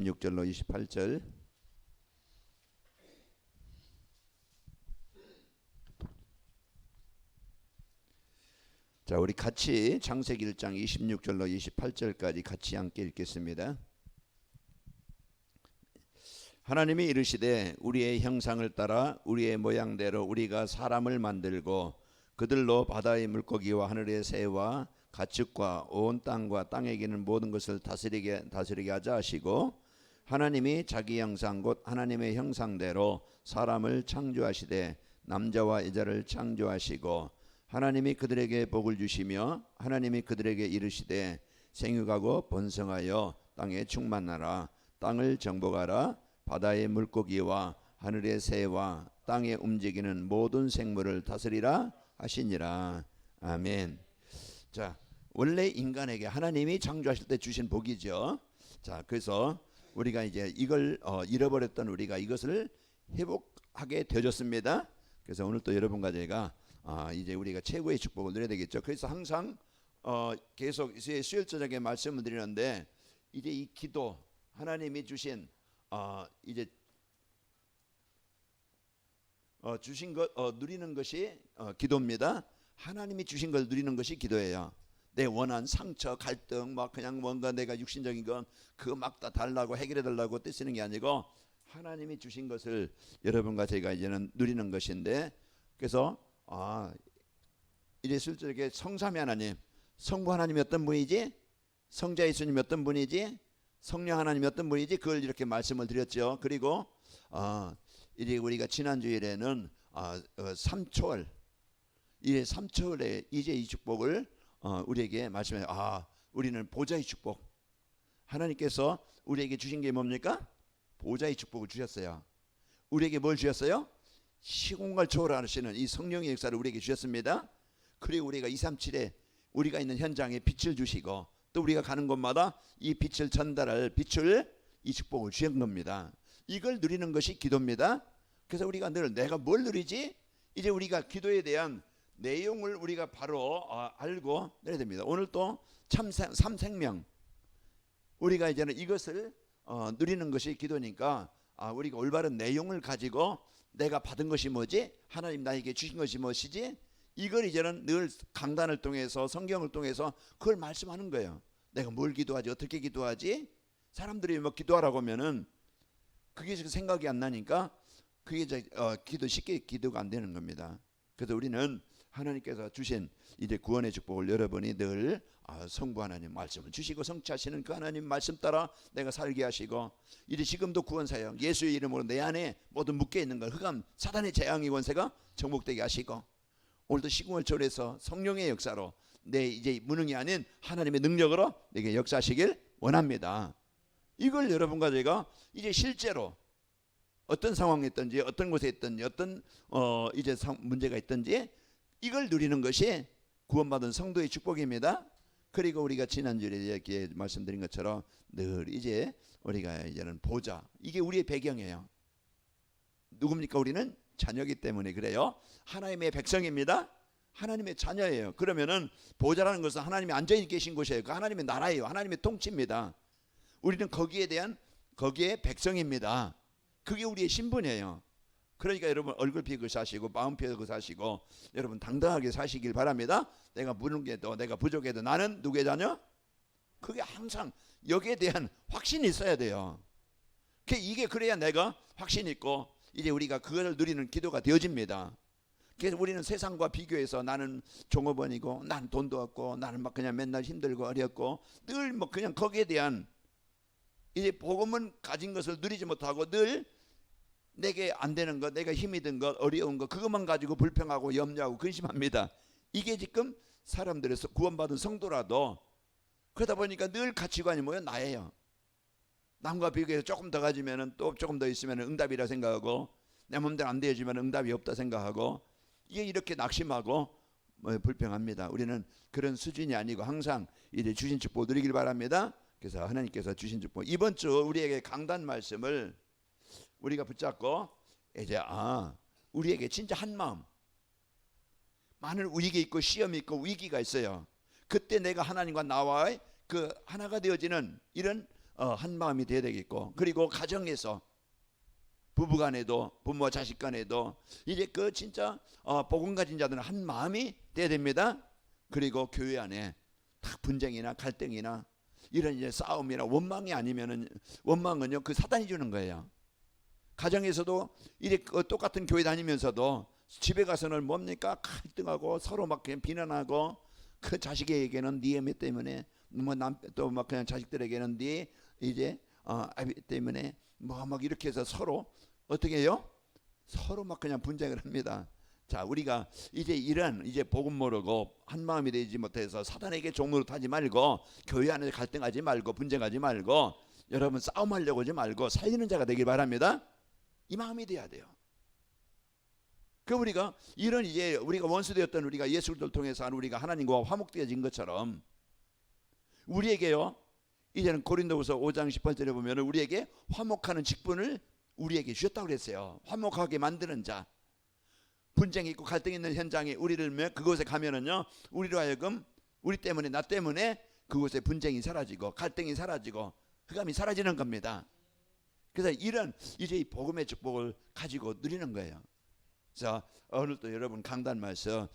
26절로 28절. 자, 우리 같이 창세기 1장 26절로 28절까지 같이 함께 읽겠습니다. 하나님이 이르시되 우리의 형상을 따라 우리의 모양대로 우리가 사람을 만들고 그들로 바다의 물고기와 하늘의 새와 가축과 온 땅과 땅에 기는 모든 것을 다스리게 하자 하시고, 하나님이 자기 형상 곧 하나님의 형상대로 사람을 창조하시되 남자와 여자를 창조하시고, 하나님이 그들에게 복을 주시며 하나님이 그들에게 이르시되 생육하고 번성하여 땅에 충만하라. 땅을 정복하라. 바다의 물고기와 하늘의 새와 땅에 움직이는 모든 생물을 다스리라 하시니라. 아멘. 자, 원래 인간에게 하나님이 창조하실 때 주신 복이죠. 자, 그래서 우리가 이제 이걸 잃어버렸던 우리가 이것을 회복하게 되어졌습니다. 그래서 오늘 또 여러분과 제가 이제 우리가 최고의 축복을 누려야 되겠죠. 그래서 항상 계속 수요일 저녁에 말씀을 드리는데, 이제 이 기도, 하나님이 주신 이제 주신 것 누리는 것이 기도입니다. 하나님이 주신 걸 누리는 것이 기도예요. 내 원한 상처, 갈등, 막 그냥 뭔가 내가 육신적인 건 그거 막 다 달라고 해결해 달라고 떼쓰는 게 아니고 하나님이 주신 것을 여러분과 제가 이제는 누리는 것인데, 그래서 이제 실제로 성삼위 하나님, 성부 하나님이 어떤 분이지, 성자 예수님이 어떤 분이지, 성령 하나님이 어떤 분이지, 그걸 이렇게 말씀을 드렸죠. 그리고 이제 우리가 지난 주일에는 삼초월, 이 삼초월에 이제 이 축복을 우리에게 말씀해요. 우리는 보좌의 축복, 하나님께서 우리에게 주신 게 뭡니까? 보좌의 축복을 주셨어요. 우리에게 뭘 주셨어요? 시공간을 초월하시는 이 성령의 역사를 우리에게 주셨습니다. 그리고 우리가 237에 우리가 있는 현장에 빛을 주시고, 또 우리가 가는 곳마다 이 빛을 전달할 빛을, 이 축복을 주신 겁니다. 이걸 누리는 것이 기도입니다. 그래서 우리가 늘 내가 뭘 누리지? 이제 우리가 기도에 대한 내용을 우리가 바로 알고 내야 됩니다. 오늘 또 삼생명, 우리가 이제는 이것을 누리는 것이 기도니까 우리가 올바른 내용을 가지고 내가 받은 것이 뭐지? 하나님 나에게 주신 것이 무엇이지? 이걸 이제는 늘 강단을 통해서 성경을 통해서 그걸 말씀하는 거예요. 내가 뭘 기도하지? 어떻게 기도하지? 사람들이 뭐 기도하라고 하면은 그게 생각이 안 나니까 그게 쉽게 기도가 안 되는 겁니다. 그래서 우리는 하나님께서 주신 이제 구원의 축복을 여러분이 늘 성부 하나님 말씀을 주시고 성취하시는 그 하나님 말씀 따라 내가 살게 하시고, 이제 지금도 구원 사역 예수의 이름으로 내 안에 모든 묶여 있는 걸 흑암 사단의 재앙의 권세가 정복되게 하시고, 오늘도 시공을 초월해서 성령의 역사로 내 이제 무능이 아닌 하나님의 능력으로 내게 역사하시길 원합니다. 이걸 여러분과 제가 이제 실제로 어떤 상황에 있든지 어떤 곳에 있든지 어떤 이제 문제가 있든지 이걸 누리는 것이 구원받은 성도의 축복입니다. 그리고 우리가 지난주에 이렇게 말씀드린 것처럼 늘 이제 우리가 이제는 보좌, 이게 우리의 배경이에요. 누굽니까? 우리는 자녀이기 때문에 그래요. 하나님의 백성입니다. 하나님의 자녀예요. 그러면은 보좌라는 것은 하나님이 앉아 계신 곳이에요. 그 하나님의 나라예요. 하나님의 통치입니다. 우리는 거기에 백성입니다. 그게 우리의 신분이에요. 그러니까 여러분 얼굴 피고 사시고 마음 피고 사시고 여러분 당당하게 사시길 바랍니다. 내가 무능해도 내가 부족해도 나는 누구의 자녀? 그게 항상 여기에 대한 확신이 있어야 돼요. 이게 그래야 내가 확신 있고 이제 우리가 그걸 누리는 기도가 되어집니다. 그래서 우리는 세상과 비교해서 나는 종업원이고 나는 돈도 없고 나는 막 그냥 맨날 힘들고 어렵고 늘 뭐 그냥 거기에 대한 이제 복음은 가진 것을 누리지 못하고 늘 내게 안 되는 것, 내가 힘이 든 것, 어려운 것, 그것만 가지고 불평하고 염려하고 근심합니다. 이게 지금 사람들의 구원받은 성도라도 그러다 보니까 늘 가치관이 뭐예요? 나예요. 남과 비교해서 조금 더 가지면 또 조금 더 있으면 응답이라 생각하고 내 몸대로 안 되어지면 응답이 없다 생각하고 이게 이렇게 낙심하고 불평합니다. 우리는 그런 수준이 아니고 항상 이제 주신 축복 누리길 바랍니다. 그래서 하나님께서 주신 축복, 이번 주 우리에게 강단 말씀을 우리가 붙잡고 이제 우리에게 진짜 한 마음, 많은 위기 있고 시험이 있고 위기가 있어요. 그때 내가 하나님과 나와의 그 하나가 되어지는 이런 한 마음이 되어야 되겠고, 그리고 가정에서 부부간에도 부모와 자식간에도 이제 그 진짜 복음 가진 자들은 한 마음이 돼야 됩니다. 그리고 교회 안에 다 분쟁이나 갈등이나 이런 이제 싸움이나 원망이 아니면은, 원망은요 그 사단이 주는 거예요. 가정에서도 이제 똑같은 교회 다니면서도 집에 가서는 뭡니까? 갈등하고 서로 막 그냥 비난하고, 그 자식에게는 네 애매 때문에, 뭐 남 또 막 그냥 자식들에게는 네 이제 아비 때문에 뭐 막 이렇게 해서 서로 어떻게 해요? 서로 막 그냥 분쟁을 합니다. 자, 우리가 이제 이런 이제 복음 모르고 한 마음이 되지 못해서 사단에게 종노릇 하지 말고, 교회 안에서 갈등하지 말고 분쟁하지 말고, 여러분 싸움하려고 하지 말고 살리는 자가 되길 바랍니다. 이 마음이 돼야 돼요. 그 우리가 이런 이제 우리가 원수되었던 우리가 예수 그리스도를 통해서 우리가 하나님과 화목되어진 것처럼, 우리에게요 이제는 고린도후서 5장 18절에 보면 우리에게 화목하는 직분을 우리에게 주셨다고 그랬어요. 화목하게 만드는 자. 분쟁이 있고 갈등이 있는 현장에 우리를 그곳에 가면은요, 우리로 하여금 우리 때문에 나 때문에 그곳에 분쟁이 사라지고 갈등이 사라지고 흑암이 사라지는 겁니다. 그래서 이런 이제 이 복음의 축복을 가지고 누리는 거예요. 그래서 오늘도 여러분 강단 말씀,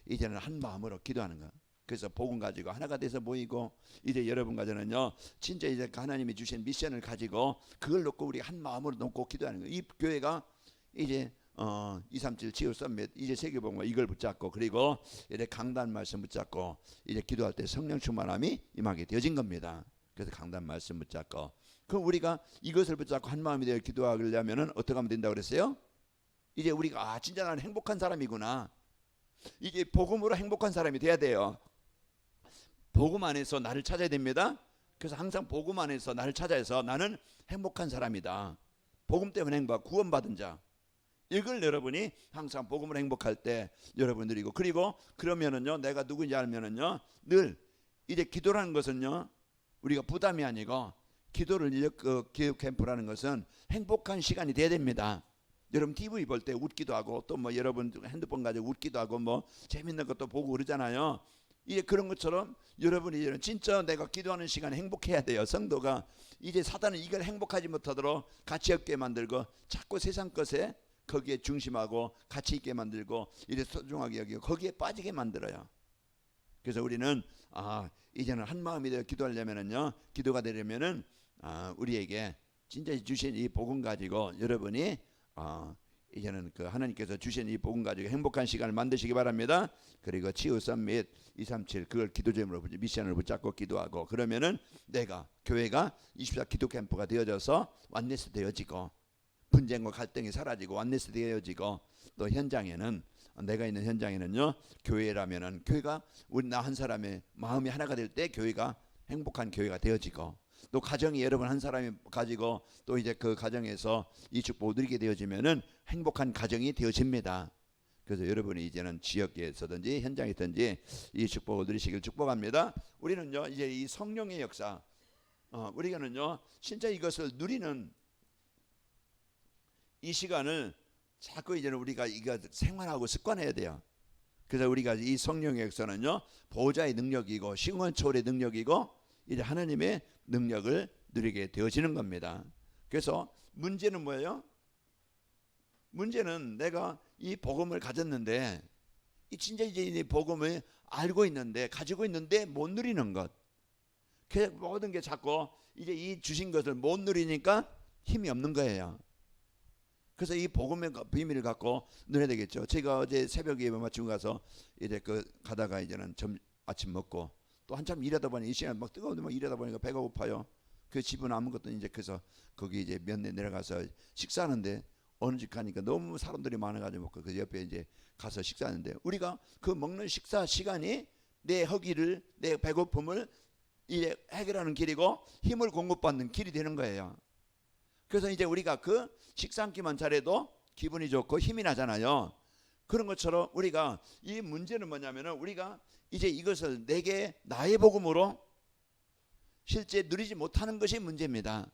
이제는 한 마음으로 기도하는 거. 그래서 복음 가지고 하나가 돼서 모이고, 이제 여러분 가정은요 진짜 이제 하나님이 주신 미션을 가지고 그걸 놓고 우리 한 마음으로 놓고 기도하는 거예요. 이 교회가 이제 237 치유 썸밋 이제 세계복음과 이걸 붙잡고, 그리고 이제 강단 말씀 붙잡고 이제 기도할 때 성령 충만함이 임하게 되어진 겁니다. 그래서 강단 말씀 붙잡고, 그럼 우리가 이것을 붙잡고 한 마음이 되어 기도하려면은 어떻게 하면 된다고 그랬어요? 이제 우리가 진짜 나는 행복한 사람이구나, 이게 복음으로 행복한 사람이 돼야 돼요. 복음 안에서 나를 찾아야 됩니다. 그래서 항상 복음 안에서 나를 찾아서 나는 행복한 사람이다, 복음 때문에 행복, 구원받은 자, 이걸 여러분이 항상 복음으로 행복할 때 여러분 누리고, 그리고 그러면은요 내가 누구인지 알면은요 늘 이제 기도라는 것은요 우리가 부담이 아니고, 기도를 이제 기도 캠프라는 것은 행복한 시간이 돼야 됩니다. 여러분 TV 볼 때 웃기도 하고, 또 뭐 여러분 핸드폰 가지고 웃기도 하고 뭐 재밌는 것도 보고 그러잖아요. 이제 그런 것처럼 여러분이 이제 진짜 내가 기도하는 시간에 행복해야 돼요. 성도가 이제 사단은 이걸 행복하지 못하도록 가치 없게 만들고, 자꾸 세상 것에 거기에 중심하고 가치 있게 만들고 이래 소중하게 여기고 거기에 빠지게 만들어요. 그래서 우리는 이제는 한 마음이 되어 기도하려면은요, 기도가 되려면은 우리에게 진짜 주신 이 복음 가지고 여러분이 이제는 그 하나님께서 주신 이 복음 가지고 행복한 시간을 만드시기 바랍니다. 그리고 치유 썸밋 237 그걸 기도 제목으로 미션을 붙잡고 기도하고, 그러면은 내가 교회가 24 기도 캠프가 되어져서 완네스 되어지고, 분쟁과 갈등이 사라지고 완네스 되어지고, 또 현장에는 내가 있는 현장에는요 교회라면은 교회가 우리 나 한 사람의 마음이 하나가 될 때 교회가 행복한 교회가 되어지고, 또 가정이 여러분 한 사람이 가지고 또 이제 그 가정에서 이 축복을 누리게 되어지면은 행복한 가정이 되어집니다. 그래서 여러분이 이제는 지역에서든지 현장에든지 이 축복을 누리시길 축복합니다. 우리는요 이제 이 성령의 역사, 우리가는요 진짜 이것을 누리는 이 시간을 자꾸 이제는 우리가 이거 생활하고 습관해야 돼요. 그래서 우리가 이 성령의 역사는요 보호자의 능력이고 시공헌초월의 능력이고 이제 하나님의 능력을 누리게 되어지는 겁니다. 그래서 문제는 뭐예요? 문제는 내가 이 복음을 가졌는데, 이 진짜 이제 이 복음을 알고 있는데 가지고 있는데 못 누리는 것. 그 모든 게 자꾸 이제 이 주신 것을 못 누리니까 힘이 없는 거예요. 그래서 이 복음의 비밀을 갖고 누려야 되겠죠. 제가 어제 새벽 예배 마치고 가서 이제 가다가 이제는 아침 먹고 또 한참 일하다 보니 이 시간 막 뜨거운데 막 일하다 보니까 배가 고파요. 그 집은 아무것도 이제 그래서 거기 이제 면내 내려가서 식사하는데, 어느 집 가니까 너무 사람들이 많아가지고 그 옆에 이제 가서 식사하는데, 우리가 그 먹는 식사 시간이 내 허기를, 내 배고픔을 이제 해결하는 길이고 힘을 공급받는 길이 되는 거예요. 그래서 이제 우리가 그 식사 한 끼만 잘해도 기분이 좋고 힘이 나잖아요. 그런 것처럼 우리가 이 문제는 뭐냐면은 우리가 이제 이것을 내게 나의 복음으로 실제 누리지 못하는 것이 문제입니다.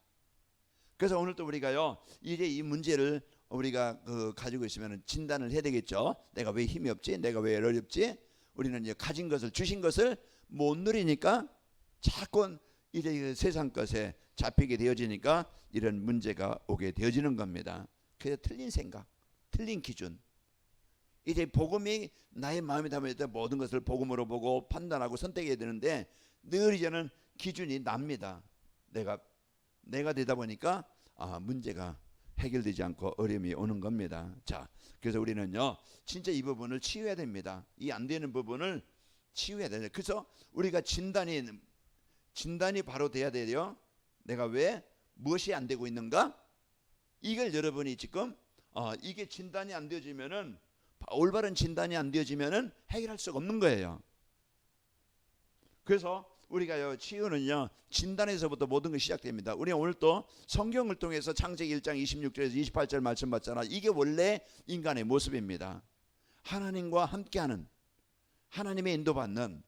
그래서 오늘도 우리가요 이제 이 문제를 우리가 가지고 있으면 진단을 해야 되겠죠. 내가 왜 힘이 없지? 내가 왜 어렵지? 우리는 이제 가진 것을, 주신 것을 못 누리니까 자꾸 이제 그 세상 것에 잡히게 되어지니까 이런 문제가 오게 되어지는 겁니다. 그래서 틀린 생각, 틀린 기준. 이제 복음이 나의 마음에 담을 때 모든 것을 복음으로 보고 판단하고 선택해야 되는데 늘 이제는 기준이 납니다. 내가 되다 보니까 문제가 해결되지 않고 어려움이 오는 겁니다. 자, 그래서 우리는요 진짜 이 부분을 치유해야 됩니다. 이 안 되는 부분을 치유해야 돼요. 그래서 우리가 진단이 바로 돼야 돼요. 내가 왜 무엇이 안 되고 있는가? 이걸 여러분이 지금 이게 진단이 안 되어지면은 올바른 진단이 안 되어지면은 해결할 수가 없는 거예요. 그래서 우리가요 치유는요 진단에서부터 모든 것이 시작됩니다. 우리 오늘 또 성경을 통해서 창세기 1장 26절에서 28절 말씀 봤잖아. 이게 원래 인간의 모습입니다. 하나님과 함께하는, 하나님의 인도받는,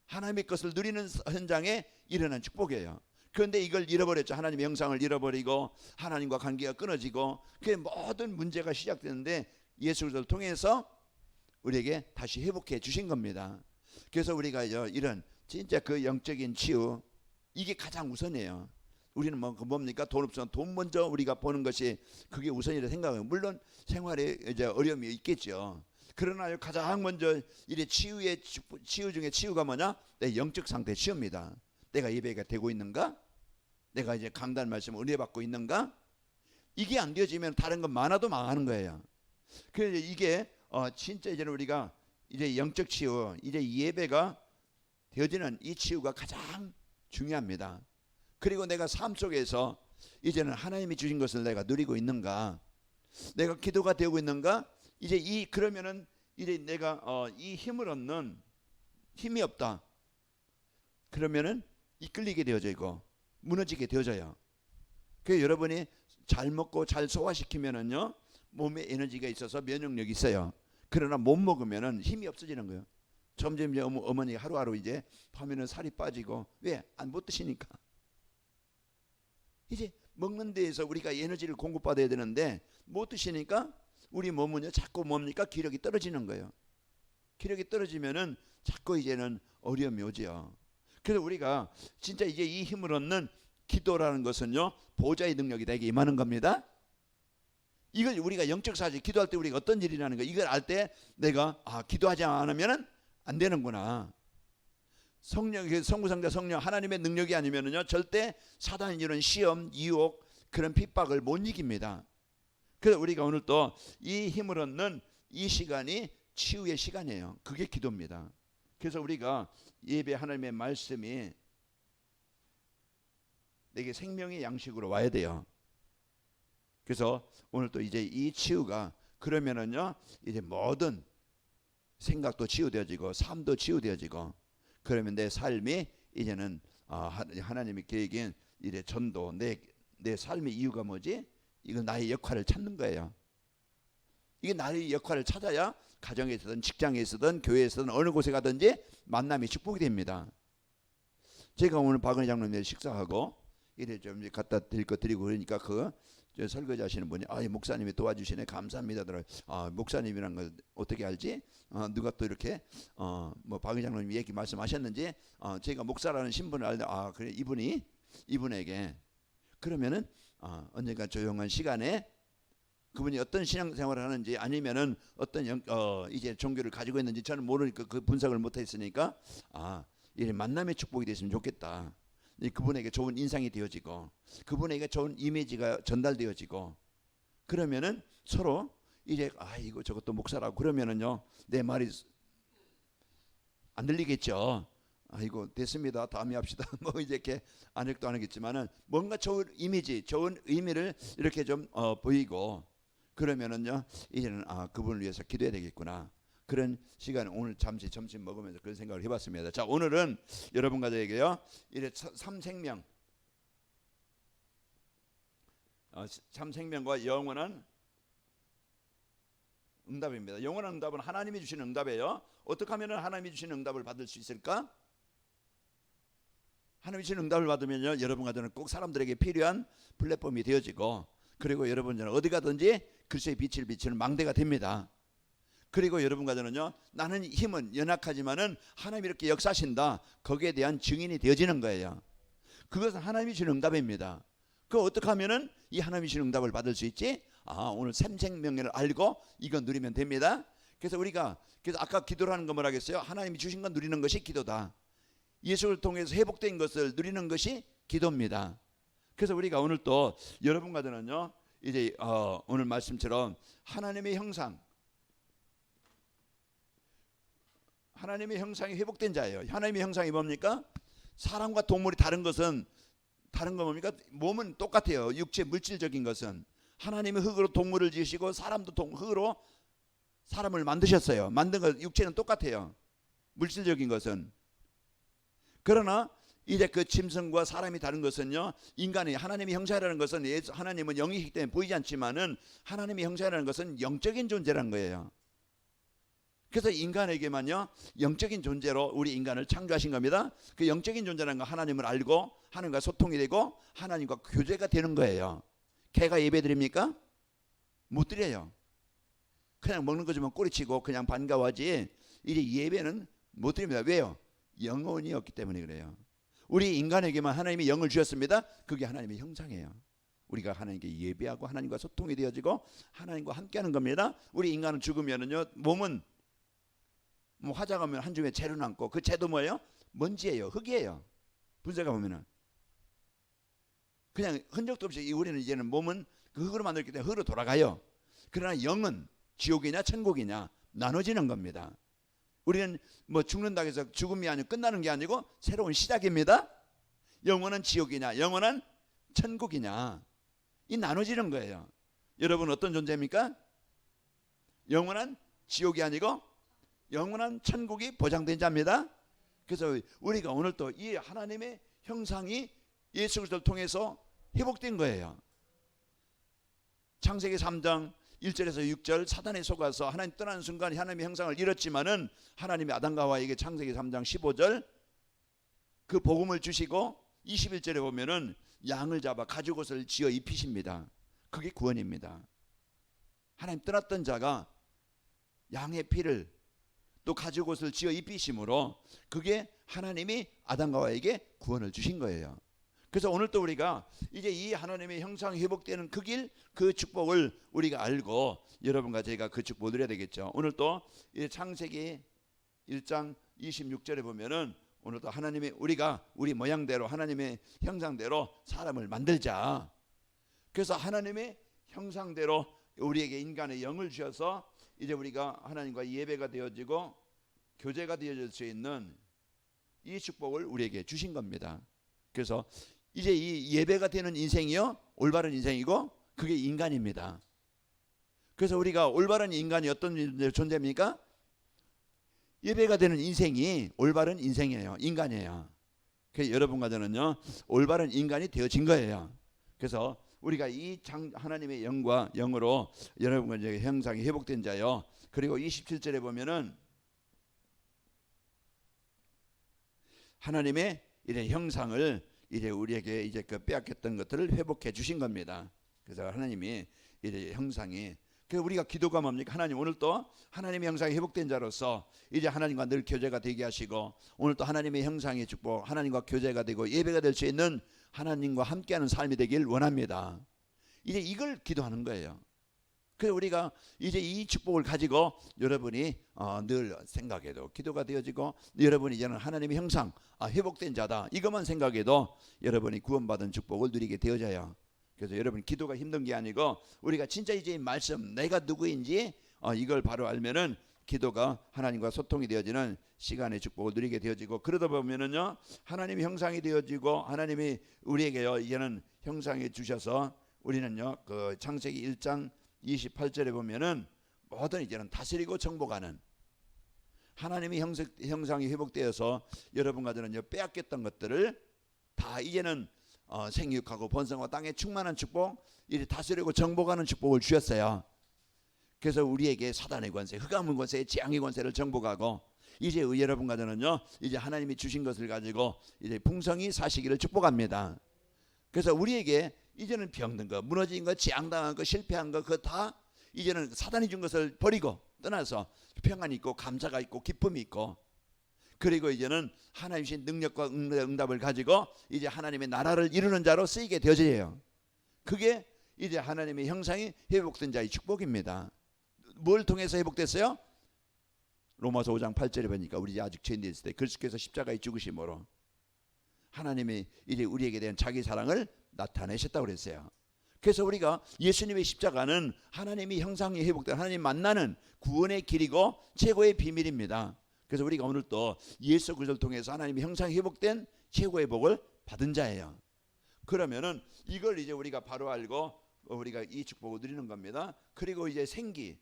하나님의 것을 누리는 현장에 일어난 축복이에요. 그런데 이걸 잃어버렸죠. 하나님의 형상을 잃어버리고 하나님과 관계가 끊어지고 그 모든 문제가 시작되는데 예수 그리스도를 통해서 우리에게 다시 회복해 주신 겁니다. 그래서 우리가요 이런 진짜 그 영적인 치유 이게 가장 우선이에요. 우리는 뭡니까? 돈 없으면 돈 먼저 우리가 보는 것이 그게 우선이라 생각해요. 물론 생활에 이제 어려움이 있겠죠. 그러나 가장 먼저 이래 치유 중에 치유가 뭐냐? 내 영적 상태 치유입니다. 내가 예배가 되고 있는가? 내가 이제 강단 말씀 은혜 받고 있는가? 이게 안 되어지면 다른 건 많아도 망하는 거예요. 그래서 이게 진짜 이제는 우리가 이제 영적 치유, 이제 예배가 되어지는 이 치유가 가장 중요합니다. 그리고 내가 삶 속에서 이제는 하나님이 주신 것을 내가 누리고 있는가? 내가 기도가 되고 있는가? 이제 그러면은 이제 내가 이 힘을 얻는 힘이 없다. 그러면은 이끌리게 되어지고 무너지게 되어져요. 그래서 여러분이 잘 먹고 잘 소화시키면은요 몸에 에너지가 있어서 면역력이 있어요. 그러나 못 먹으면은 힘이 없어지는 거예요. 점점 어머니가 하루하루 이제 보면은 살이 빠지고 왜? 못 드시니까. 이제 먹는 데에서 우리가 에너지를 공급받아야 되는데 못 드시니까 우리 몸은요 자꾸 뭡니까? 기력이 떨어지는 거예요. 기력이 떨어지면은 자꾸 이제는 어려움이 오죠. 그래서 우리가 진짜 이제 이 힘을 얻는 기도라는 것은요 보좌의 능력이 되게 임하는 겁니다. 이걸 우리가 영적 사실 기도할 때 우리가 어떤 일이라는 거 이걸 알 때 내가 기도하지 않으면은 안 되는구나. 성부성자 성령 하나님의 능력이 아니면은요 절대 사단이 이런 시험, 유혹 그런 핍박을 못 이깁니다. 그래서 우리가 오늘 또 이 힘을 얻는 이 시간이 치유의 시간이에요. 그게 기도입니다. 그래서 우리가 예배 하나님의 말씀이 내게 생명의 양식으로 와야 돼요. 그래서 오늘 또 이제 이 치유가 그러면은요 이제 모든 생각도 치유되어지고 삶도 치유되어지고 그러면 내 삶이 이제는 하나님의 계획인 이래 전도 내 삶의 이유가 뭐지? 이건 나의 역할을 찾는 거예요. 이게 나의 역할을 찾아야 가정에 있든 직장에 있든 교회에 있든 어느 곳에 가든지 만남이 축복이 됩니다. 제가 오늘 박은희 장로님 식사하고 이래 좀 갖다 드릴 거 드리고 그러니까 저 설거지 하시는 분이 목사님이 도와주시네 감사합니다. 목사님이란 걸 어떻게 알지? 누가 또 이렇게 뭐 박은희 장로님 얘기 말씀하셨는지 제가 목사라는 신분을 알다 그래 이분에게 그러면은 언젠가 조용한 시간에 그분이 어떤 신앙생활을 하는지 아니면은 어떤 이제 종교를 가지고 있는지 저는 모르니까 그 분석을 못했으니까 이 만남의 축복이 됐으면 좋겠다. 그분에게 좋은 인상이 되어지고 그분에게 좋은 이미지가 전달되어지고 그러면은 서로 이제 이거 저것도 목사라고 그러면은요 내 말이 안 들리겠죠. 이거 됐습니다. 다음에 합시다. 뭐 이제 이렇게 안 읽도 안 하겠지만은 뭔가 좋은 이미지, 좋은 의미를 이렇게 좀 보이고 그러면은요 이제는 그분을 위해서 기도해야 되겠구나. 그런 시간 오늘 잠시 점심 먹으면서 그런 생각을 해봤습니다. 자 오늘은 여러분과 저에게요 이래 삼생명, 삼생명과 영원한 응답입니다. 영원한 응답은 하나님이 주시는 응답이에요. 어떻게 하면 하나님이 주시는 응답을 받을 수 있을까? 하나님이 주시는 응답을 받으면요 여러분과 저는 꼭 사람들에게 필요한 플랫폼이 되어지고 그리고 여러분 저는 어디 가든지 그리스도의 빛을 비치는 망대가 됩니다. 그리고 여러분과 저는요, 나는 힘은 연약하지만은 하나님이 이렇게 역사하신다, 거기에 대한 증인이 되어지는 거예요. 그것은 하나님이 주는 응답입니다. 그 어떻게 하면은 이 하나님이 주는 응답을 받을 수 있지? 오늘 생명령을 알고 이거 누리면 됩니다. 그래서 우리가 그래서 아까 기도를 하는 거 뭐라 했어요? 하나님이 주신 거 누리는 것이 기도다. 예수를 통해서 회복된 것을 누리는 것이 기도입니다. 그래서 우리가 오늘 또 여러분과 저는요, 이제 오늘 말씀처럼 하나님의 형상, 하나님의 형상이 회복된 자예요. 하나님의 형상이 뭡니까? 사람과 동물이 다른 것은 다른 거 뭡니까? 몸은 똑같아요. 육체 물질적인 것은 하나님이 흙으로 동물을 지으시고 사람도 흙으로 사람을 만드셨어요. 만든 것 육체는 똑같아요. 물질적인 것은. 그러나 이제 그 짐승과 사람이 다른 것은요, 인간이 하나님의 형상이라는 것은 하나님은 영이기 때문에 보이지 않지만은 하나님의 형상이라는 것은 영적인 존재라는 거예요. 그래서 인간에게만요, 영적인 존재로 우리 인간을 창조하신 겁니다. 그 영적인 존재라는 건 하나님을 알고 하나님과 소통이 되고 하나님과 교제가 되는 거예요. 개가 예배 드립니까? 못 드려요. 그냥 먹는 거 주면 꼬리치고 그냥 반가워하지, 이제 예배는 못 드립니다. 왜요? 영혼이 없기 때문에 그래요. 우리 인간에게만 하나님이 영을 주셨습니다. 그게 하나님의 형상이에요. 우리가 하나님께 예배하고 하나님과 소통이 되어지고 하나님과 함께하는 겁니다. 우리 인간은 죽으면은요, 몸은 뭐 화자가 오면 한 줌에 재로 남고 그 재도 뭐예요? 먼지예요. 흙이에요. 분석해 보면은 그냥 흔적도 없이 우리는 이제는 몸은 그 흙으로 만들기 때문에 흙으로 돌아가요. 그러나 영은 지옥이냐 천국이냐 나눠지는 겁니다. 우리는 뭐 죽는다고 해서 죽음이 아니고 끝나는 게 아니고 새로운 시작입니다. 영원한 지옥이냐 영원한 천국이냐, 이 나눠지는 거예요. 여러분 어떤 존재입니까? 영원한 지옥이 아니고 영원한 천국이 보장된 자입니다. 그래서 우리가 오늘 또 이 하나님의 형상이 예수 그리스도를 통해서 회복된 거예요. 창세기 3장 1절에서 6절, 사단에 속아서 하나님 떠나는 순간 하나님의 형상을 잃었지만은 하나님이 아담과 하와에게 창세기 3장 15절 그 복음을 주시고 21절에 보면은 양을 잡아 가죽옷을 지어 입히십니다. 그게 구원입니다. 하나님 떠났던 자가 양의 피를 또 가죽옷을 지어 입히심으로 그게 하나님이 아담과 하와에게 구원을 주신 거예요. 그래서 오늘 또 우리가 이제 이 하나님의 형상이 회복되는 그 길, 그 축복을 우리가 알고 여러분과 제가 그 축복을 누려야 되겠죠. 오늘 또 창세기 1장 26절에 보면은 오늘 또 하나님이 우리가 우리 모양대로 하나님의 형상대로 사람을 만들자. 그래서 하나님의 형상대로 우리에게 인간의 영을 주셔서 이제 우리가 하나님과 예배가 되어지고 교제가 되어질 수 있는 이 축복을 우리에게 주신 겁니다. 그래서 이제 이 예배가 되는 인생이요, 올바른 인생이고 그게 인간입니다. 그래서 우리가 올바른 인간이 어떤 존재입니까? 예배가 되는 인생이 올바른 인생이에요. 인간이에요. 그래서 여러분과 저는요, 올바른 인간이 되어진 거예요. 그래서 우리가 이 하나님의 영과 영으로 여러분과 이제 형상이 회복된 자요. 그리고 27절에 보면은 하나님의 이런 형상을 이제 우리에게 이제 그 빼앗겼던 것들을 회복해 주신 겁니다. 그래서 하나님이 이제 형상이, 그래서 우리가 기도가 뭡니까? 하나님 오늘 또 하나님의 형상이 회복된 자로서 이제 하나님과 늘 교제가 되게 하시고 오늘 또 하나님의 형상의 축복, 하나님과 교제가 되고 예배가 될 수 있는 하나님과 함께하는 삶이 되길 원합니다. 이제 이걸 기도하는 거예요. 그래서 우리가 이제 이 축복을 가지고 여러분이 늘 생각해도 기도가 되어지고 여러분이 이제는 하나님의 형상 회복된 자다 이것만 생각해도 여러분이 구원받은 축복을 누리게 되어져요. 그래서 여러분 기도가 힘든 게 아니고 우리가 진짜 이제 이 말씀 내가 누구인지 이걸 바로 알면은 기도가 하나님과 소통이 되어지는 시간의 축복을 누리게 되어지고 그러다 보면은요 하나님의 형상이 되어지고 하나님이 우리에게요 이제는 형상이 주셔서 우리는요 그 창세기 1장 28절에 보면은 모든 이제는 다스리고 정복하는 하나님의 형상이 회복되어서 여러분과 저는요 빼앗겼던 것들을 다 이제는 생육하고 번성하고 땅에 충만한 축복, 이제 다스리고 정복하는 축복을 주셨어요. 그래서 우리에게 사단의 권세, 흑암의 권세, 재앙의 권세를 정복하고 이제 여러분과 저는요 이제 하나님이 주신 것을 가지고 이제 풍성히 사시기를 축복합니다. 그래서 우리에게 이제는 병든 거, 무너진 거, 재앙당한 거, 실패한 거 그거 다 이제는 사단이 준 것을 버리고 떠나서 평안이 있고 감사가 있고 기쁨이 있고, 그리고 이제는 하나님 주신 능력과 응답을 가지고 이제 하나님의 나라를 이루는 자로 쓰이게 되어져요. 그게 이제 하나님의 형상이 회복된 자의 축복입니다. 뭘 통해서 회복됐어요? 로마서 5장 8절에 보니까 우리 아직 죄인되어 있을 때 그리스도께서 십자가에 죽으심으로 하나님이 이제 우리에게 대한 자기 사랑을 나타내셨다고 그랬어요. 그래서 우리가 예수님의 십자가는 하나님의 형상이 회복된 하나님 만나는 구원의 길이고 최고의 비밀입니다. 그래서 우리가 오늘 또 예수 그리스도를 통해서 하나님의 형상이 회복된 최고의 복을 받은 자예요. 그러면은 이걸 이제 우리가 바로 알고 우리가 이 축복을 누리는 겁니다. 그리고 이제 생기,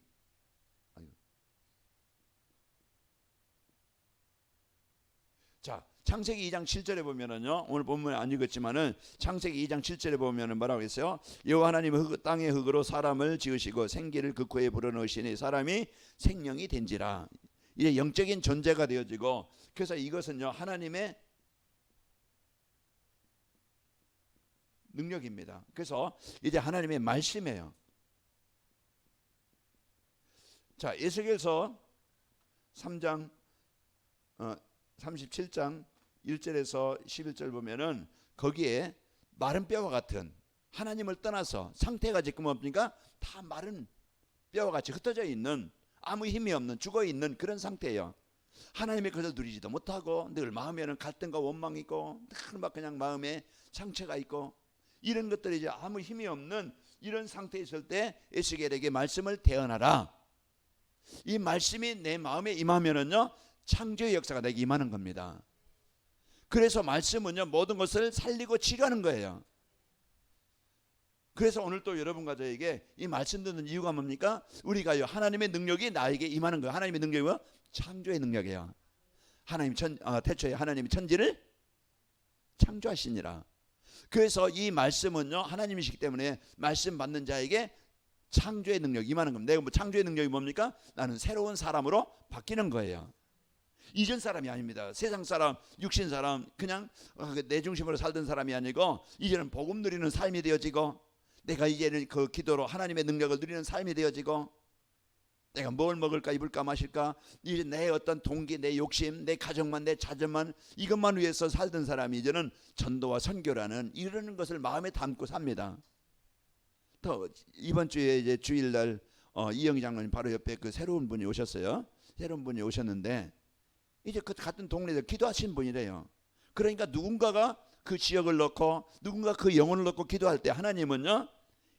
자, 창세기 2장 7절에 보면은요, 오늘 본문에 안 읽었지만은 창세기 2장 7절에 보면은 뭐라고 했어요? 여호와 하나님은 땅의 흙으로 사람을 지으시고 생기를 그 코에 불어넣으시니 사람이 생명이 된지라. 이제 영적인 존재가 되어지고, 그래서 이것은요 하나님의 능력입니다. 그래서 이제 하나님의 말씀이에요. 자, 에스겔서 3장 37장 1절에서 11절 보면은 거기에 마른 뼈와 같은, 하나님을 떠나서 상태가 지금 뭡니까? 다 마른 뼈와 같이 흩어져 있는, 아무 힘이 없는, 죽어 있는 그런 상태예요. 하나님의 것을 누리지도 못하고 늘 마음에는 갈등과 원망이 있고 늘 막 그냥 마음에 상처가 있고 이런 것들이 이제 아무 힘이 없는 이런 상태에 있을 때 에스겔에게 말씀을 대언하라. 이 말씀이 내 마음에 임하면은요 창조의 역사가 내게 임하는 겁니다. 그래서 말씀은요 모든 것을 살리고 치료하는 거예요. 그래서 오늘 또 여러분과 저에게 이 말씀 듣는 이유가 뭡니까? 우리가요 하나님의 능력이 나에게 임하는 거예요. 하나님의 능력이 뭐? 창조의 능력이에요. 하나님 태초에 하나님이 천지를 창조하시니라. 그래서 이 말씀은요 하나님이시기 때문에 말씀 받는 자에게 창조의 능력이 임하는 겁니다. 내가 뭐 창조의 능력이 뭡니까? 나는 새로운 사람으로 바뀌는 거예요. 이전 사람이 아닙니다. 세상 사람, 육신 사람, 그냥 내 중심으로 살던 사람이 아니고 이제는 복음 누리는 삶이 되어지고, 내가 이제는 그 기도로 하나님의 능력을 누리는 삶이 되어지고, 내가 뭘 먹을까 입을까 마실까, 이제 내 어떤 동기, 내 욕심, 내 가정만, 내 자녀만, 이것만 위해서 살던 사람이 이제는 전도와 선교라는 이러는 것을 마음에 담고 삽니다. 또 이번 주에 이제 주일날 이영희 장로님 바로 옆에 그 새로운 분이 오셨어요. 새로운 분이 오셨는데 이제 그 같은 동네에서 기도하신 분이래요. 그러니까 누군가가 그 지역을 넣고 누군가 그 영혼을 넣고 기도할 때 하나님은요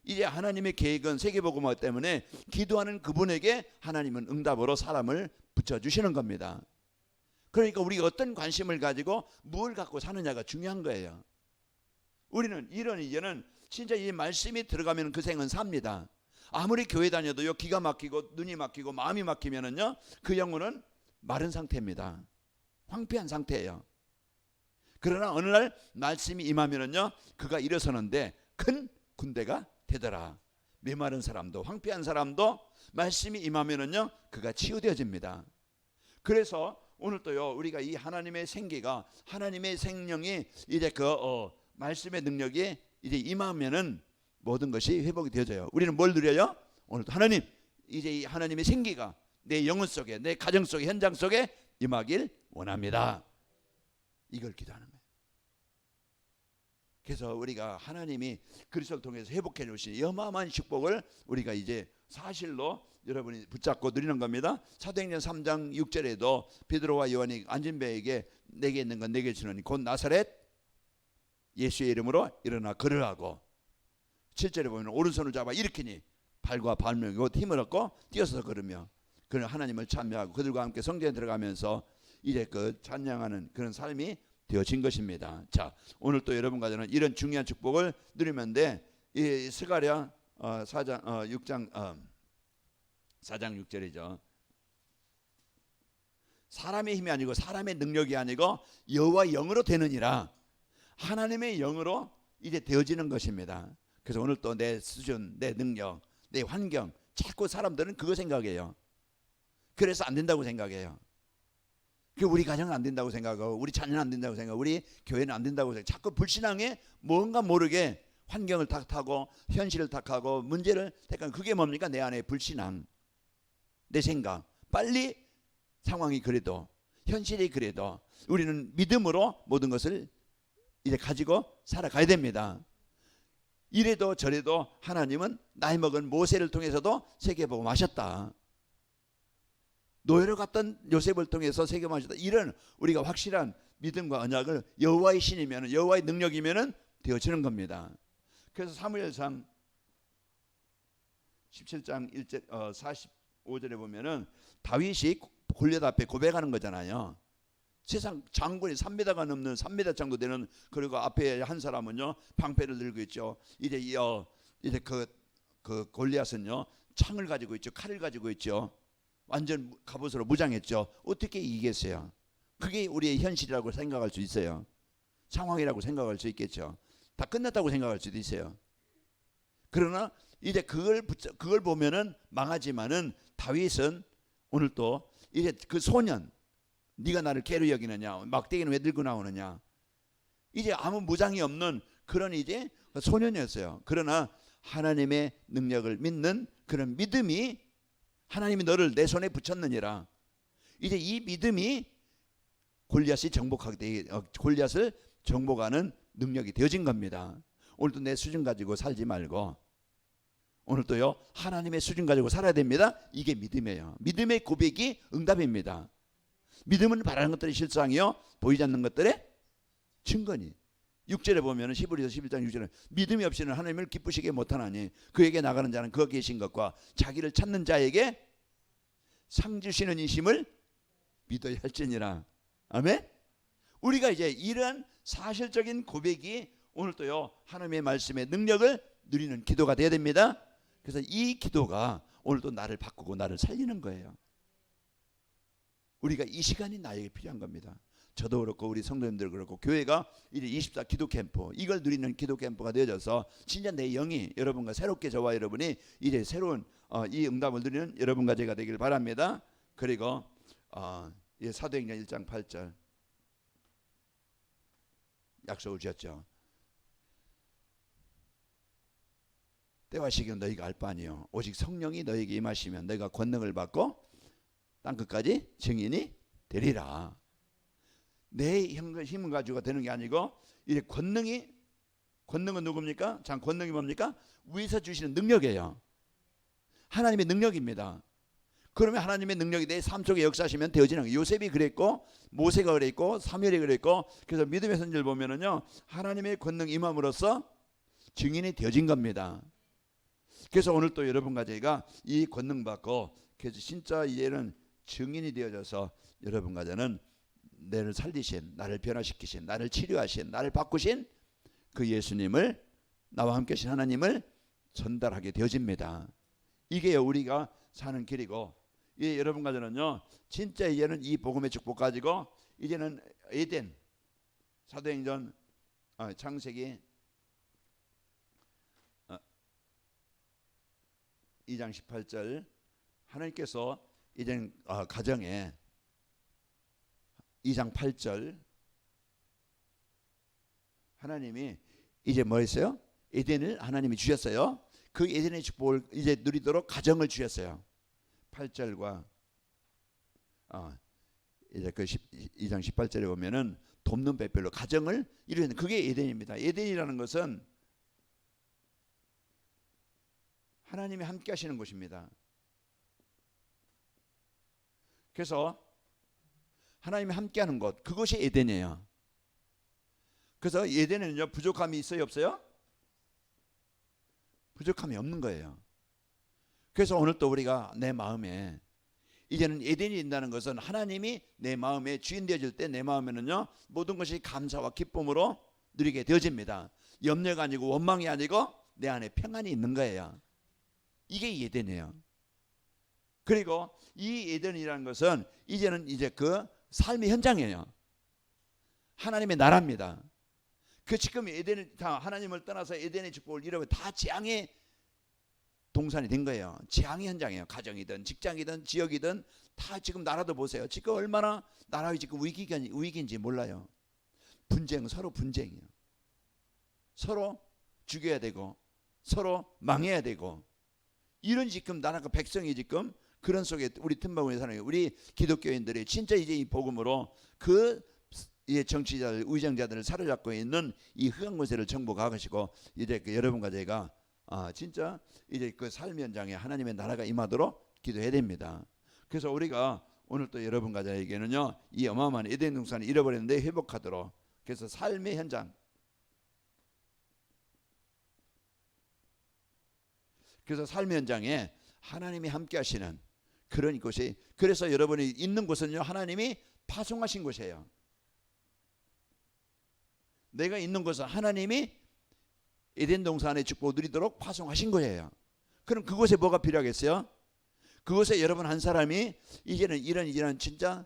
이제 하나님의 계획은 세계복음화 때문에 기도하는 그분에게 하나님은 응답으로 사람을 붙여주시는 겁니다. 그러니까 우리가 어떤 관심을 가지고 뭘 갖고 사느냐가 중요한 거예요. 우리는 이제는 진짜 이 말씀이 들어가면 그 생은 삽니다. 아무리 교회 다녀도요 기가 막히고 눈이 막히고 마음이 막히면은요 그 영혼은 마른 상태입니다. 황폐한 상태예요. 그러나 어느 날 말씀이 임하면은요 그가 일어서는데 큰 군대가 되더라. 메마른 사람도 황폐한 사람도 말씀이 임하면은요 그가 치유되어집니다. 그래서 오늘 또요 우리가 이 하나님의 생기가, 하나님의 생명이 이제 그 말씀의 능력이 이제 임하면은 모든 것이 회복이 되어져요. 우리는 뭘 누려요? 오늘 하나님, 이제 이 하나님의 생기가 내 영혼 속에, 내 가정 속에, 현장 속에 임하길 원합니다. 이걸 기도하는 거예요. 그래서 우리가 하나님이 그리스도를 통해서 회복해 주신 어마어마한 축복을 우리가 이제 사실로 여러분이 붙잡고 누리는 겁니다. 사도행전 3장 6절에도 베드로와 요한이 앉은 배에게 내게 있는 건 내게 주노니 곧 나사렛 예수의 이름으로 일어나 걸으라고. 7절에 보면 오른손을 잡아 일으키니 발과 발목이 곧 힘을 얻고 뛰어서 걸으며 그는 하나님을 찬미하고 그들과 함께 성전에 들어가면서 이제 그 찬양하는 그런 삶이 되어진 것입니다. 자, 오늘 또 여러분과 저는 이런 중요한 축복을 누리면 돼. 이 스가랴 4장 6절이죠. 사람의 힘이 아니고 사람의 능력이 아니고 여호와 영으로 되느니라. 하나님의 영으로 이제 되어지는 것입니다. 그래서 오늘 또 내 수준, 내 능력, 내 환경, 자꾸 사람들은 그거 생각해요. 그래서 안 된다고 생각해요. 우리 가정은 안 된다고 생각하고 우리 자녀는 안 된다고 생각하고 우리 교회는 안 된다고 생각하고 자꾸 불신앙에 뭔가 모르게 환경을 탓하고 현실을 탓하고 문제를 택하는, 그게 뭡니까? 내 안에 불신앙. 내 생각, 빨리 상황이 그래도, 현실이 그래도 우리는 믿음으로 모든 것을 이제 가지고 살아가야 됩니다. 이래도 저래도 하나님은 나이 먹은 모세를 통해서도 세계복음 하셨다. 노예로 갔던 요셉을 통해서 세계복음 하셨다. 이런 우리가 확실한 믿음과 언약을 여호와의 신이면, 여호와의 능력이면 되어지는 겁니다. 그래서 사무엘상 17장 1절 45절에 보면은 다윗이 골리앗 앞에 고백하는 거잖아요. 세상 장군이 3m가 넘는 3m 정도 되는, 그리고 앞에 한 사람은요 방패를 들고 있죠. 이제 그 골리앗은요 창을 가지고 있죠. 칼을 가지고 있죠. 완전 갑옷으로 무장했죠. 어떻게 이기겠어요? 그게 우리의 현실이라고 생각할 수 있어요. 상황이라고 생각할 수 있겠죠. 다 끝났다고 생각할 수도 있어요. 그러나 이제 그걸 보면은 망하지만은 다윗은 오늘 또 이제 그 소년, 네가 나를 개로 여기느냐, 막대기는 왜 들고 나오느냐, 이제 아무 무장이 없는 그런 이제 소년이었어요. 그러나 하나님의 능력을 믿는 그런 믿음이, 하나님이 너를 내 손에 붙였느니라, 이제 이 믿음이 골리앗을 정복하는 능력이 되어진 겁니다. 오늘도 내 수준 가지고 살지 말고 오늘도요 하나님의 수준 가지고 살아야 됩니다. 이게 믿음이에요. 믿음의 고백이 응답입니다. 믿음은 바라는 것들의 실상이요 보이지 않는 것들의 증거니. 6절에 보면 히브리서 11장 6절에 믿음이 없이는 하나님을 기쁘시게 못하나니 그에게 나가는 자는 그가 계신 것과 자기를 찾는 자에게 상 주시는 이심을 믿어야 할지니라. 아멘. 우리가 이제 이런 사실적인 고백이 오늘도요 하나님의 말씀의 능력을 누리는 기도가 되어야 됩니다. 그래서 이 기도가 오늘도 나를 바꾸고 나를 살리는 거예요. 우리가 이 시간이 나에게 필요한 겁니다. 저도 그렇고 우리 성도님들 그렇고 교회가 이제 24 기도 캠프, 이걸 누리는 기도 캠프가 되어져서 진짜 내 영이 여러분과 새롭게, 저와 여러분이 이제 새로운 이 응답을 누리는 여러분과 제가 되길 바랍니다. 그리고 사도행전 1장 8절 약속을 주셨죠. 때와 시기는 너희가 알 바 아니요 오직 성령이 너희에게 임하시면 너희가 권능을 받고 땅끝까지 증인이 되리라. 내 힘을 가지고 되는 게 아니고 이제 권능은 누굽니까? 참 권능이 뭡니까? 위에서 주시는 능력이에요. 하나님의 능력입니다. 그러면 하나님의 능력이 내 삶 속에 역사하시면 되어지는 거예요. 요셉이 그랬고 모세가 그랬고 사무엘이 그랬고, 그래서 믿음의 선지를 보면은요 하나님의 권능 임함으로써 증인이 되어진 겁니다. 그래서 오늘 또 여러분과 저희가 이 권능 받고 그래서 진짜 이제는 증인이 되어져서 여러분과 저는 나를 살리신, 나를 변화시키신, 나를 치료하신, 나를 바꾸신 그 예수님을, 나와 함께 하신 하나님을 전달하게 되어집니다. 이게 우리가 사는 길이고, 이 여러분과 저는요 진짜 이제는 이 복음의 축복 가지고 이제는 에덴, 사도행전 창세기 2장 18절 하나님께서 이제는 가정에 2장 8절 하나님이 이제 뭐 했어요? 에덴을 하나님이 주셨어요. 그 에덴의 축복을 이제 누리도록 가정을 주셨어요. 8절과 이제 그 2장 18절에 보면은 돕는 배별로 가정을 이루는, 그게 에덴입니다. 에덴이라는 것은 하나님이 함께 하시는 곳입니다. 그래서 하나님이 함께하는 곳, 그것이 에덴이에요. 그래서 에덴에는요 부족함이 있어요, 없어요? 부족함이 없는 거예요. 그래서 오늘 또 우리가 내 마음에 이제는 에덴이 된다는 것은 하나님이 내 마음에 주인 되어질 때 내 마음에는요 모든 것이 감사와 기쁨으로 누리게 되어집니다. 염려가 아니고 원망이 아니고 내 안에 평안이 있는 거예요. 이게 에덴이에요. 그리고 이 에덴이라는 것은 이제는 이제 그 삶의 현장이에요. 하나님의 나라입니다. 그 지금 에덴을 다 하나님을 떠나서 에덴의 축복을 잃어버려 다 재앙의 동산이 된 거예요. 재앙의 현장이에요. 가정이든 직장이든 지역이든 다 지금 나라도 보세요. 지금 얼마나 나라의 지금 위기인지 몰라요. 서로 분쟁이에요. 서로 죽여야 되고 서로 망해야 되고, 이런 지금 나라가 백성이 지금 그런 속에 우리 틈바구니에 사는 우리 기독교인들이 진짜 이제 이 복음으로 그 정치자들, 위정자들을 사로잡고 있는 이 흑암 권세를 정복하시고 이제 그 여러분과 제가 진짜 이제 그 삶 현장에 하나님의 나라가 임하도록 기도해야 됩니다. 그래서 우리가 오늘 또 여러분과 저에게는요, 이 어마어마한 에덴 동산을 잃어버렸는데 회복하도록, 그래서 삶의 현장, 그래서 삶의 현장에 하나님이 함께 하시는 그런 곳이, 그래서 여러분이 있는 곳은요, 하나님이 파송하신 곳이에요. 내가 있는 곳은 하나님이 에덴 동산의 축복을 누리도록 파송하신 거예요. 그럼 그곳에 뭐가 필요하겠어요? 그곳에 여러분 한 사람이 이제는 이런 진짜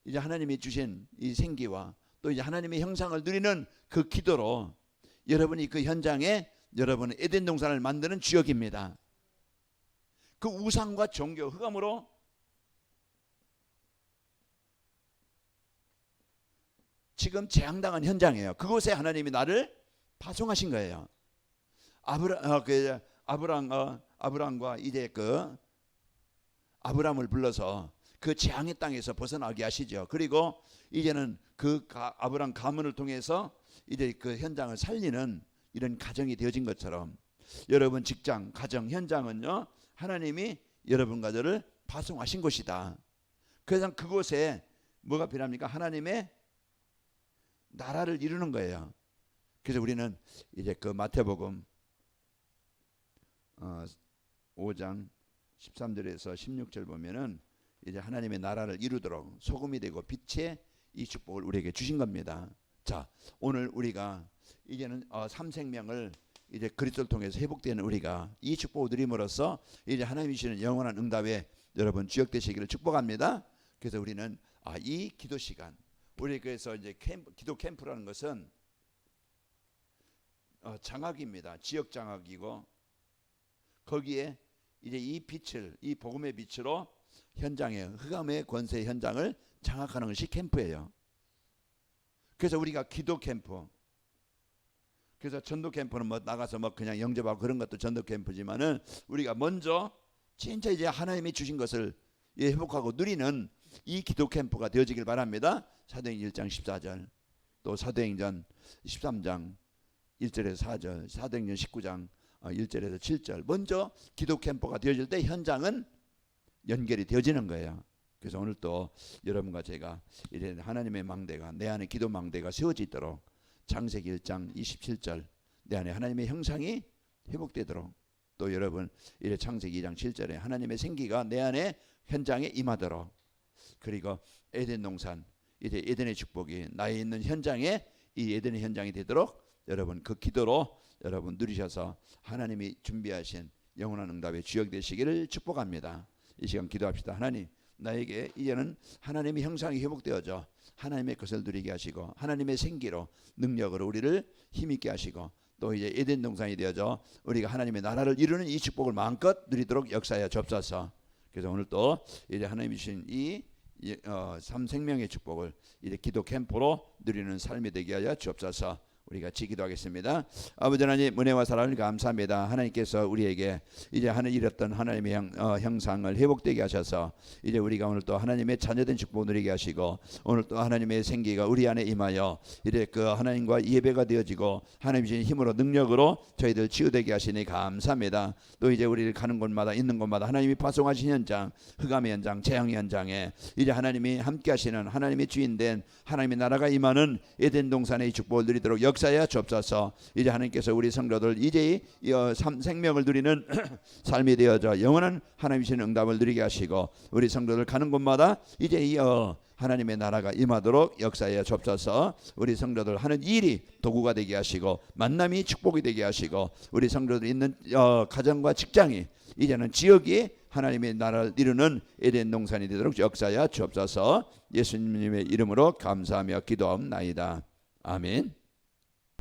이제 하나님이 주신 이 생기와 또 이제 하나님의 형상을 누리는 그 기도로 여러분이 그 현장에 여러분의 에덴 동산을 만드는 주역입니다. 그 우상과 종교, 흑암으로 지금 재앙당한 현장이에요. 그곳에 하나님이 나를 파송하신 거예요. 아브람과 이제 그 아브람을 불러서 그 재앙의 땅에서 벗어나게 하시죠. 그리고 이제는 그 아브람 가문을 통해서 이제 그 현장을 살리는 이런 가정이 되어진 것처럼 여러분 직장, 가정, 현장은요, 하나님이 여러분과 저를 파송하신 곳이다. 그래서 그곳에 뭐가 필요합니까? 하나님의 나라를 이루는 거예요. 그래서 우리는 이제 그 마태복음 5장 13절에서 16절 보면은 이제 하나님의 나라를 이루도록 소금이 되고 빛의 이 축복을 우리에게 주신 겁니다. 자, 오늘 우리가 이제는 삼생명을 이제 그리스도를 통해서 회복되는 우리가 이 축복을 누림으로써 이제 하나님이 주시는 영원한 응답에 여러분 주역 되시기를 축복합니다. 그래서 우리는 이 기도 시간, 우리 그래서 이제 기도 캠프라는 것은 장학입니다. 지역 장학이고 거기에 이제 이 빛을, 이 복음의 빛으로 현장에 흑암의 권세 현장을 장악하는 것이 캠프예요. 그래서 우리가 기도 캠프, 그래서 전도 캠프는 뭐 나가서 뭐 그냥 영접하고 그런 것도 전도 캠프지만은 우리가 먼저 진짜 이제 하나님이 주신 것을 회복하고 누리는 이 기도 캠프가 되어지길 바랍니다. 사도행전 1장 14절, 또 사도행전 13장 1절에서 4절, 사도행전 19장 1절에서 7절. 먼저 기도 캠프가 되어질 때 현장은 연결이 되어지는 거예요. 그래서 오늘 또 여러분과 제가 이제 하나님의 망대가, 내 안에 기도 망대가 세워지도록 창세기 1장 27절, 내 안에 하나님의 형상이 회복되도록, 또 여러분 이제 창세기 2장 7절에 하나님의 생기가 내 안에 현장에 임하도록, 그리고 에덴 동산, 이제 에덴의 축복이 나에 있는 현장에 이 에덴의 현장이 되도록 여러분 그 기도로 여러분 누리셔서 하나님이 준비하신 영원한 응답의 주역 되시기를 축복합니다. 이 시간 기도합시다. 하나님, 나에게 이제는 하나님의 형상이 회복되어져 하나님의 것을 누리게 하시고 하나님의 생기로 능력으로 우리를 힘있게 하시고 또 이제 에덴 동산이 되어져 우리가 하나님의 나라를 이루는 이 축복을 마음껏 누리도록 역사하여 주옵소서. 그래서 오늘 또 이제 하나님이 주신 이 삼생명의 축복을 이제 기도 캠프로 누리는 삶이 되게 하여 주옵소서. 우리가 같이 기도하겠습니다. 아버지 하나님, 은혜와 사랑을 감사합니다. 하나님께서 우리에게 이제 잃었던 하나님의 형상을 회복되게 하셔서 이제 우리가 오늘 또 하나님의 자녀된 축복을 누리게 하시고 오늘 또 하나님의 생기가 우리 안에 임하여 이제 그 하나님과 예배가 되어지고 하나님 주신 힘으로 능력으로 저희들 치유되게 하시니 감사합니다. 또 이제 우리를 가는 곳마다 있는 곳마다 하나님이 파송하신 현장, 흑암의 현장, 재앙의 현장에 이제 하나님이 함께 하시는 하나님의 주인된 하나님의 나라가 임하는 에덴 동산의 축복을 누리도록 역사하여 주옵소서. 이제 하나님께서 우리 성도들 이제 생명을 누리는 삶이 되어져 영원한 하나님이신 응답을 누리게 하시고 우리 성도들 가는 곳마다 이제 하나님의 나라가 임하도록 역사하여 주옵소서. 우리 성도들 하는 일이 도구가 되게 하시고 만남이 축복이 되게 하시고 우리 성도들 있는 가정과 직장이 이제는 지역이 하나님의 나라를 이루는 에덴 동산이 되도록 역사하여 주옵소서. 예수님의 이름으로 감사하며 기도하옵나이다. 아멘.